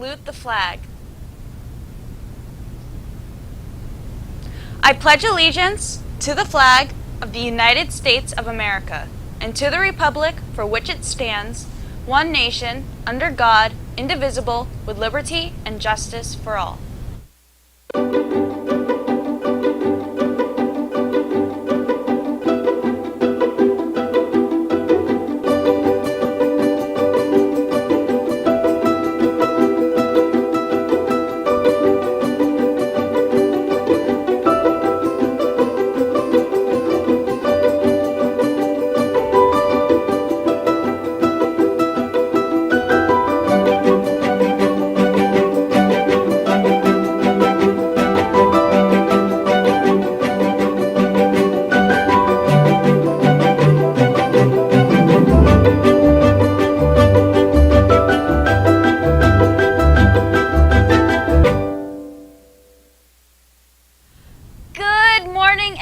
salute the flag. I pledge allegiance to the flag of the United States of America and to the republic for which it stands, one nation, under God, indivisible, with liberty and justice for all.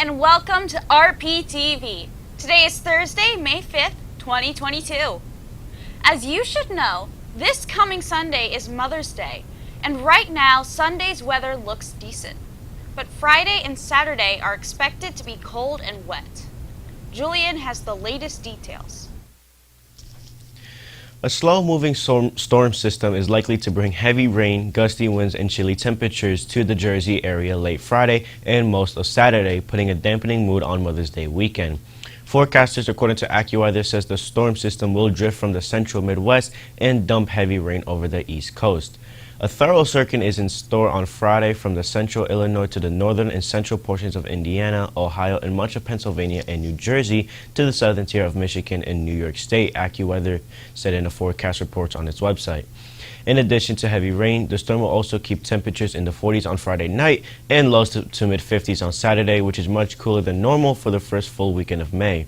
And welcome to RPtv. Today is Thursday, May 5th, 2022. As you should know, this coming Sunday is Mother's Day, and right now Sunday's weather looks decent. But Friday and Saturday are expected to be cold and wet. Julian has the latest details. A slow-moving storm system is likely to bring heavy rain, gusty winds, and chilly temperatures to the Jersey area late Friday and most of Saturday, putting a dampening mood on Mother's Day weekend. Forecasters, according to AccuWeather, says the storm system will drift from the central Midwest and dump heavy rain over the East Coast. A thorough circuit is in store on Friday from the central Illinois to the northern and central portions of Indiana, Ohio, and much of Pennsylvania and New Jersey to the southern tier of Michigan and New York State, AccuWeather said in a forecast report on its website. In addition to heavy rain, the storm will also keep temperatures in the 40s on Friday night and lows to mid-50s on Saturday, which is much cooler than normal for the first full weekend of May.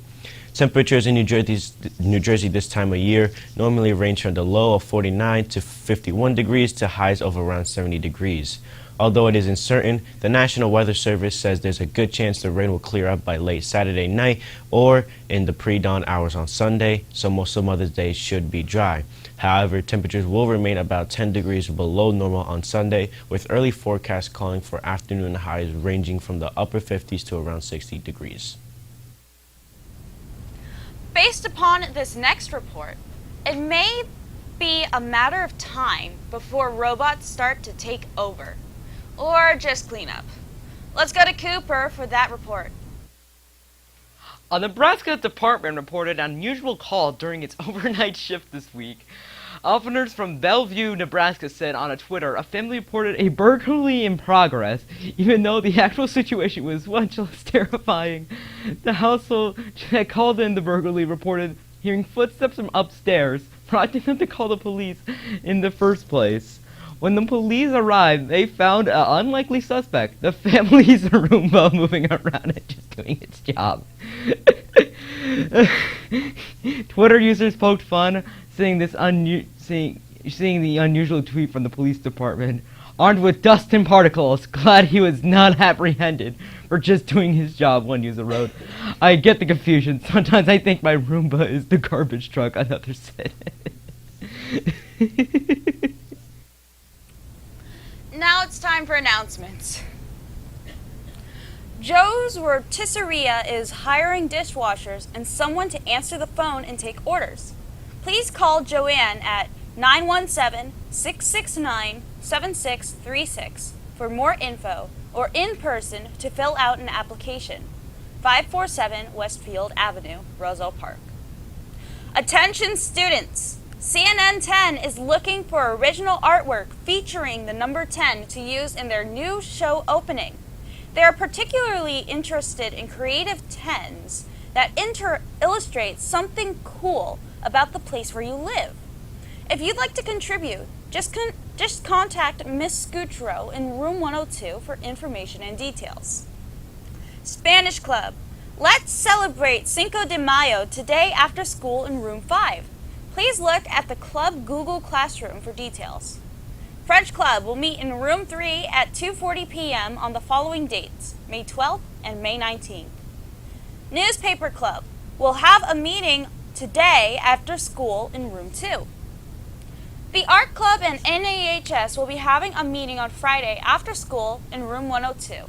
Temperatures in New Jersey this time of year normally range from the low of 49 to 51 degrees to highs of around 70 degrees. Although it is uncertain, the National Weather Service says there's a good chance the rain will clear up by late Saturday night or in the pre-dawn hours on Sunday, so most of Mother's Day should be dry. However, temperatures will remain about 10 degrees below normal on Sunday, with early forecasts calling for afternoon highs ranging from the upper 50s to around 60 degrees. Based upon this next report, it may be a matter of time before robots start to take over, or just clean up. Let's go to Cooper for that report. A Nebraska department reported an unusual call during its overnight shift this week. Officers from Bellevue, Nebraska said on a Twitter a family reported a burglary in progress, even though the actual situation was much less terrifying. The household that called in the burglary reported hearing footsteps from upstairs, prompting them to call the police in the first place. When the police arrived, they found an unlikely suspect, the family's Roomba, moving around and just doing its job. Twitter users poked fun, seeing the unusual tweet from the police department. Armed with dust and particles, glad he was not apprehended for just doing his job, one user wrote. I get the confusion. Sometimes I think my Roomba is the garbage truck, another said. Now it's time for announcements. Joe's Rotisseria is hiring dishwashers and someone to answer the phone and take orders. Please call Joanne at 917-669-7636 for more info or in person to fill out an application. 547 Westfield Avenue, Roselle Park. Attention students! CNN 10 is looking for original artwork featuring the number 10 to use in their new show opening. They are particularly interested in creative 10s that illustrate something cool about the place where you live. If you'd like to contribute, just contact Miss Scutro in room 102 for information and details. Spanish Club. Let's celebrate Cinco de Mayo today after school in room 5. Please look at the club Google Classroom for details. French Club will meet in room 3 at 2:40 p.m. on the following dates, May 12th and May 19th. Newspaper Club will have a meeting today after school in room 2. The Art Club and NAHS will be having a meeting on Friday after school in room 102.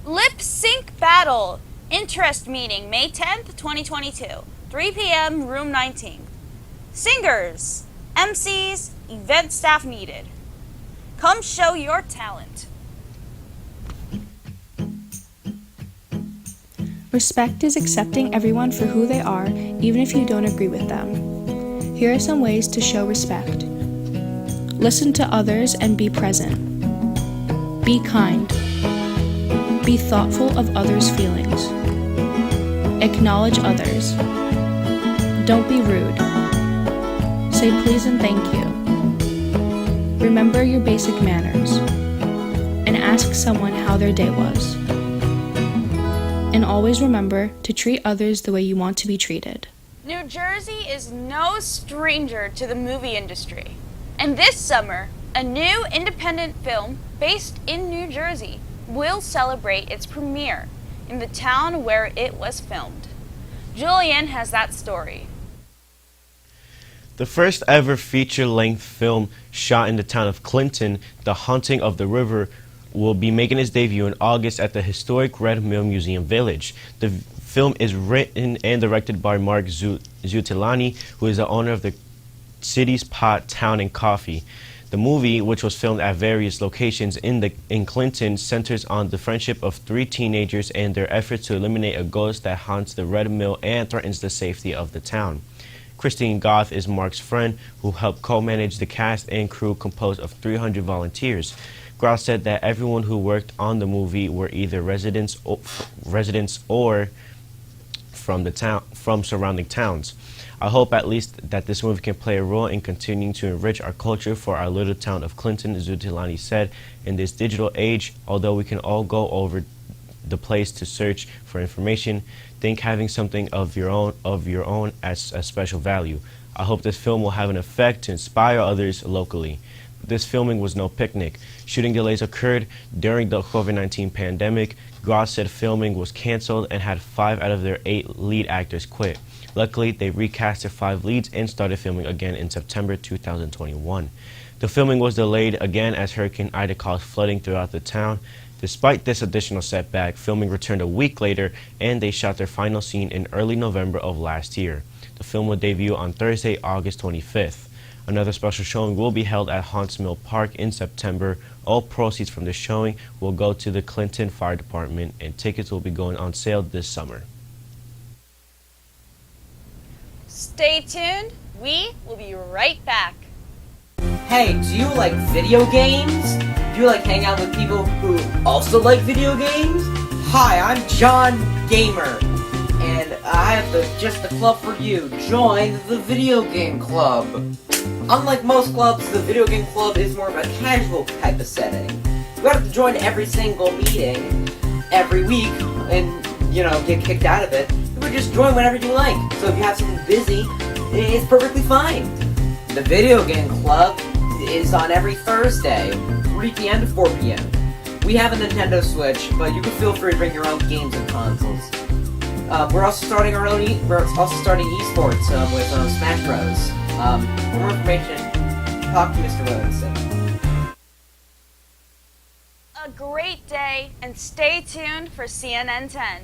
Lip Sync Battle Interest Meeting May 10th, 2022, 3 p.m. room 19. Singers, MCs, event staff needed. Come show your talent. Respect is accepting everyone for who they are, even if you don't agree with them. Here are some ways to show respect. Listen to others and be present. Be kind. Be thoughtful of others' feelings. Acknowledge others. Don't be rude. Say please and thank you. Remember your basic manners. And ask someone how their day was. And always remember to treat others the way you want to be treated. New Jersey is no stranger to the movie industry. And this summer, a new independent film based in New Jersey will celebrate its premiere in the town where it was filmed. Julian has that story. The first ever feature-length film shot in the town of Clinton, The Haunting of the River, will be making its debut in August at the historic Red Mill Museum Village. The film is written and directed by Mark Zutilani, who is the owner of the city's Pot, Town and Coffee. The movie, which was filmed at various locations in Clinton, centers on the friendship of three teenagers and their efforts to eliminate a ghost that haunts the Red Mill and threatens the safety of the town. Christine Goff is Mark's friend, who helped co-manage the cast and crew composed of 300 volunteers. Gross said that everyone who worked on the movie were either residents or from surrounding towns. I hope at least that this movie can play a role in continuing to enrich our culture for our little town of Clinton, Zutilani said. In this digital age, although we can all go over the place to search for information, think having something of your own as a special value. I hope this film will have an effect to inspire others locally. This filming was no picnic. Shooting delays occurred during the COVID-19 pandemic. Gross said filming was canceled and had 5 out of their 8 lead actors quit. Luckily, they recasted 5 leads and started filming again in September 2021. The filming was delayed again as Hurricane Ida caused flooding throughout the town. Despite this additional setback, filming returned a week later and they shot their final scene in early November of last year. The film will debut on Thursday, August 25th. Another special showing will be held at Haunts Mill Park in September. All proceeds from the showing will go to the Clinton Fire Department, and tickets will be going on sale this summer. Stay tuned. We will be right back. Hey, do you like video games? Do you like hang out with people who also like video games? Hi, I'm John Gamer, and I have just the club for you. Join the video game club. Unlike most clubs, the video game club is more of a casual type of setting. You don't have to join every single meeting every week and, get kicked out of it. You would just join whenever you like. So if you have something busy, it's perfectly fine. The video game club is on every Thursday, 3 p.m. to 4 p.m. We have a Nintendo Switch, but you can feel free to bring your own games and consoles. We're also starting esports with Smash Bros. For more information, talk to Mr. Williamson. A great day, and stay tuned for CNN 10.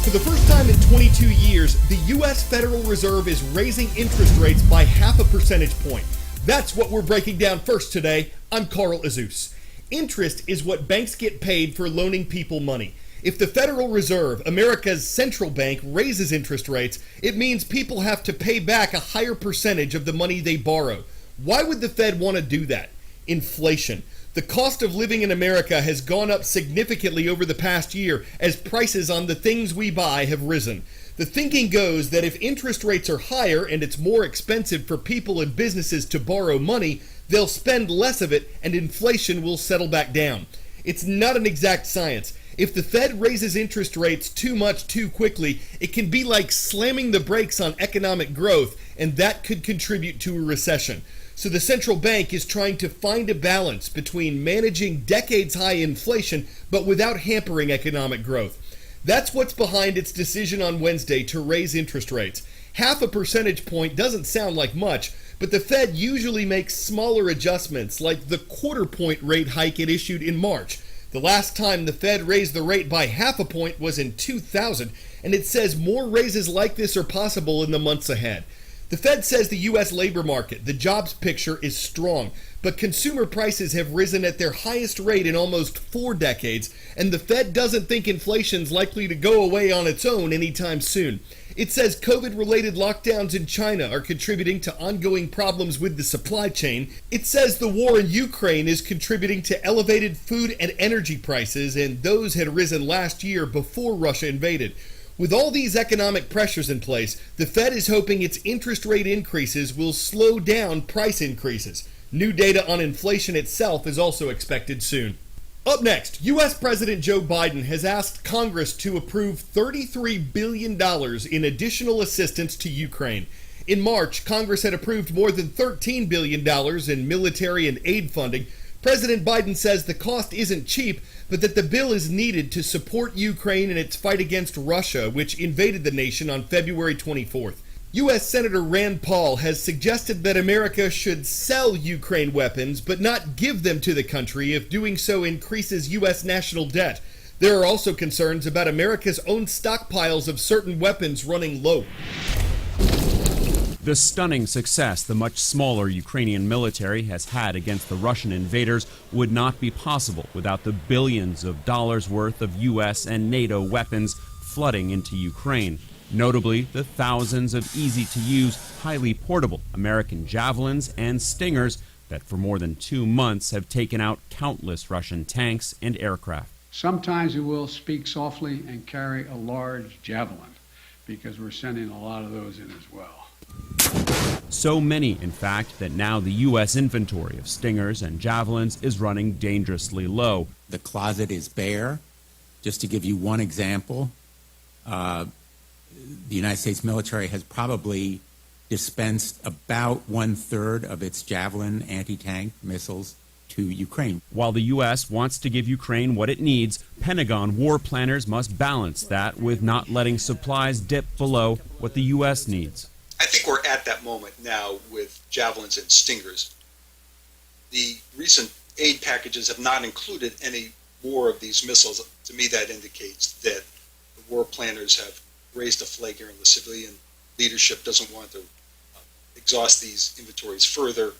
For the first time in 22 years, the U.S. Federal Reserve is raising interest rates by 0.5 percentage point. That's what we're breaking down first today. I'm Carl Azus. Interest is what banks get paid for loaning people money. If the Federal Reserve, America's central bank, raises interest rates, it means people have to pay back a higher percentage of the money they borrow. Why would the Fed want to do that? Inflation. The cost of living in America has gone up significantly over the past year as prices on the things we buy have risen. The thinking goes that if interest rates are higher and it's more expensive for people and businesses to borrow money, they'll spend less of it and inflation will settle back down. It's not an exact science. If the Fed raises interest rates too much too quickly, it can be like slamming the brakes on economic growth, and that could contribute to a recession. So the central bank is trying to find a balance between managing decades-high inflation but without hampering economic growth. That's what's behind its decision on Wednesday to raise interest rates. Half a percentage point doesn't sound like much, but the Fed usually makes smaller adjustments, like the quarter-point rate hike it issued in March. The last time the Fed raised the rate by half a point was in 2000, and it says more raises like this are possible in the months ahead. The Fed says the U.S. labor market, the jobs picture, is strong, but consumer prices have risen at their highest rate in almost 4 decades, and the Fed doesn't think inflation's likely to go away on its own anytime soon. It says COVID-related lockdowns in China are contributing to ongoing problems with the supply chain. It says the war in Ukraine is contributing to elevated food and energy prices, and those had risen last year before Russia invaded. With all these economic pressures in place, the Fed is hoping its interest rate increases will slow down price increases. New data on inflation itself is also expected soon. Up next, U.S. President Joe Biden has asked Congress to approve $33 billion in additional assistance to Ukraine. In March, Congress had approved more than $13 billion in military and aid funding. President Biden says the cost isn't cheap, but that the bill is needed to support Ukraine in its fight against Russia, which invaded the nation on February 24th. U.S. Senator Rand Paul has suggested that America should sell Ukraine weapons, but not give them to the country if doing so increases U.S. national debt. There are also concerns about America's own stockpiles of certain weapons running low. The stunning success the much smaller Ukrainian military has had against the Russian invaders would not be possible without the billions of dollars worth of U.S. and NATO weapons flooding into Ukraine. Notably, the thousands of easy-to-use, highly portable American Javelins and Stingers that for more than 2 months have taken out countless Russian tanks and aircraft. Sometimes we will speak softly and carry a large javelin because we're sending a lot of those in as well. So many, in fact, that now the U.S. inventory of Stingers and Javelins is running dangerously low. The closet is bare. Just to give you one example, the United States military has probably dispensed about 1/3 of its Javelin anti-tank missiles to Ukraine. While the U.S. wants to give Ukraine what it needs, Pentagon war planners must balance that with not letting supplies dip below what the U.S. needs. I think we're at that moment now with Javelins and Stingers. The recent aid packages have not included any more of these missiles. To me, that indicates that the war planners have raised a flag here, and the civilian leadership doesn't want to exhaust these inventories further.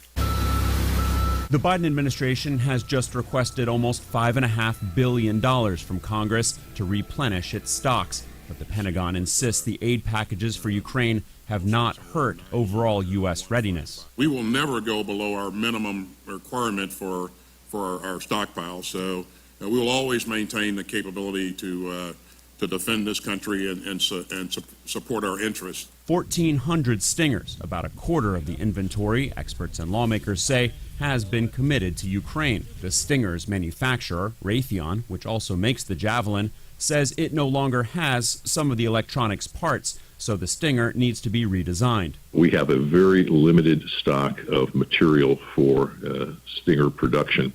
The Biden administration has just requested almost $5.5 billion from Congress to replenish its stocks, but the Pentagon insists the aid packages for Ukraine have not hurt overall U.S. readiness. We will never go below our minimum requirement for our stockpile, so we will always maintain the capability to defend this country and support our interests. 1,400 Stingers, about a quarter of the inventory, experts and lawmakers say, has been committed to Ukraine. The Stingers manufacturer, Raytheon, which also makes the Javelin, says it no longer has some of the electronics parts, so the Stinger needs to be redesigned. We have a very limited stock of material for Stinger production.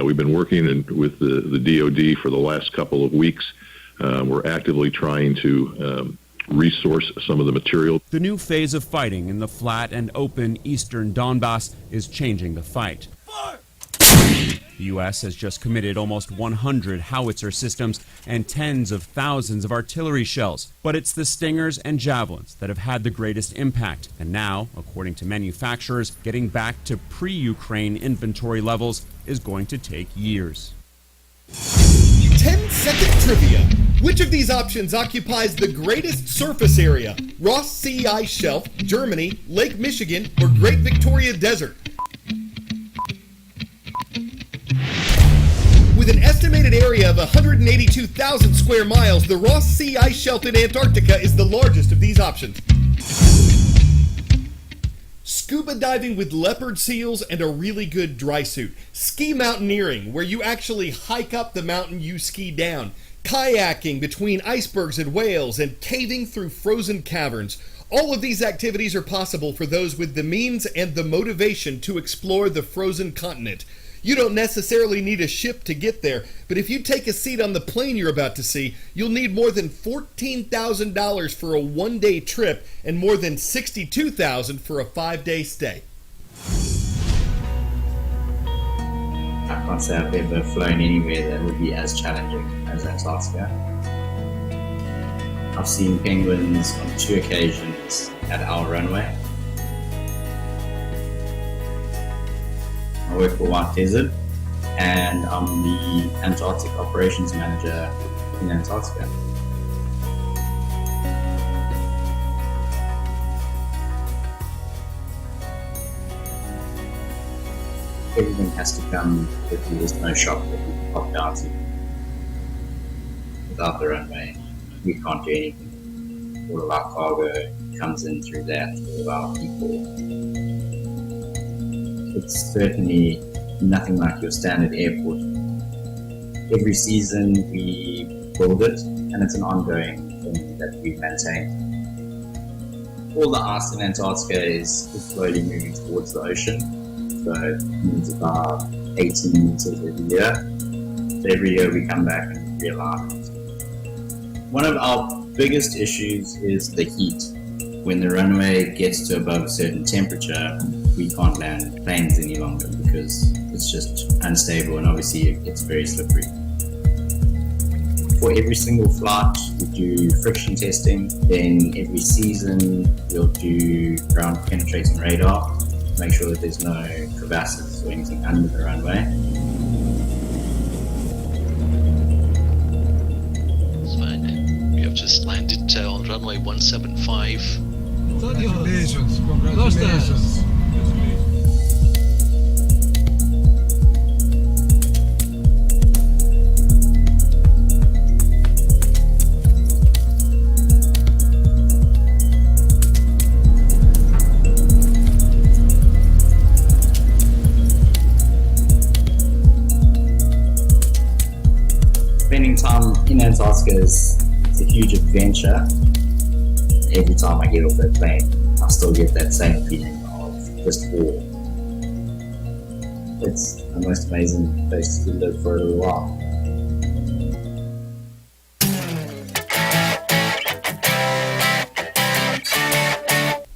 We've been working with the DoD for the last couple of weeks. We're actively trying to resource some of the material. The new phase of fighting in the flat and open eastern Donbass is changing the fight. The U.S. has just committed almost 100 howitzer systems and tens of thousands of artillery shells. But it's the Stingers and Javelins that have had the greatest impact. And now, according to manufacturers, getting back to pre-Ukraine inventory levels is going to take years. 10-second trivia. Which of these options occupies the greatest surface area? Ross Sea Ice Shelf, Germany, Lake Michigan, or Great Victoria Desert? With an estimated area of 182,000 square miles, the Ross Sea Ice Shelf in Antarctica is the largest of these options. Scuba diving with leopard seals and a really good dry suit. Ski mountaineering, where you actually hike up the mountain you ski down. Kayaking between icebergs and whales, and caving through frozen caverns. All of these activities are possible for those with the means and the motivation to explore the frozen continent. You don't necessarily need a ship to get there, but if you take a seat on the plane you're about to see, you'll need more than $14,000 for a one-day trip and more than $62,000 for a 5-day stay. I can't say I've ever flown anywhere that would be as challenging as Antarctica. I've seen penguins on 2 occasions at our runway. I work for White Desert, and I'm the Antarctic Operations Manager in Antarctica. Everything has to come with you. There's no shop that we can pop down to. Without the runway, we can't do anything. All of our cargo comes in through that, all of our people. It's certainly nothing like your standard airport. Every season we build it, and it's an ongoing thing that we maintain. All the ice in Antarctica is slowly moving towards the ocean, so it moves about 18 meters every year. So every year we come back and realign it. One of our biggest issues is the heat. When the runway gets to above a certain temperature, we can't land planes any longer because it's just unstable, and obviously it's very slippery. For every single flight, we do friction testing. Then every season, we'll do ground penetrating radar to make sure that there's no crevasses or anything under the runway. It's fine. We have just landed on runway 175. Congratulations. Congratulations. Spending time in Antarctica is a huge adventure. Every time I get off that plane, I still get that same feeling of just awe. It's the most amazing place to live for a little while.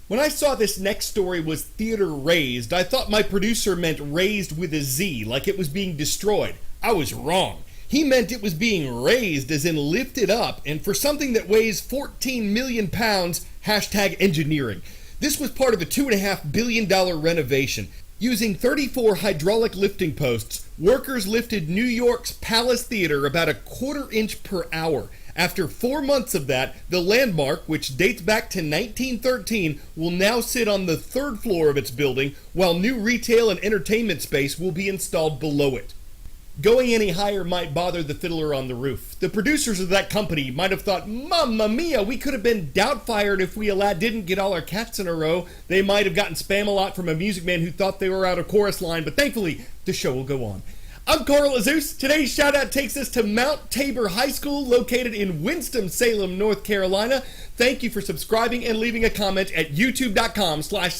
When I saw this next story was theater raised, I thought my producer meant raised with a Z, like it was being destroyed. I was wrong. He meant it was being raised, as in lifted up, and for something that weighs 14 million pounds, #engineering. This was part of a $2.5 billion renovation. Using 34 hydraulic lifting posts, workers lifted New York's Palace Theater about a 1/4 inch per hour. After 4 months of that, the landmark, which dates back to 1913, will now sit on the 3rd floor of its building, while new retail and entertainment space will be installed below it. Going any higher might bother the fiddler on the roof. The producers of that company might have thought, Mamma mia, we could have been doubtfired if we didn't get all our cats in a row. They might have gotten spam a lot from a music man who thought they were out of chorus line, but thankfully, the show will go on. I'm Carl Azus. Today's shout out takes us to Mount Tabor High School, located in Winston-Salem, North Carolina. Thank you for subscribing and leaving a comment at youtube.com/.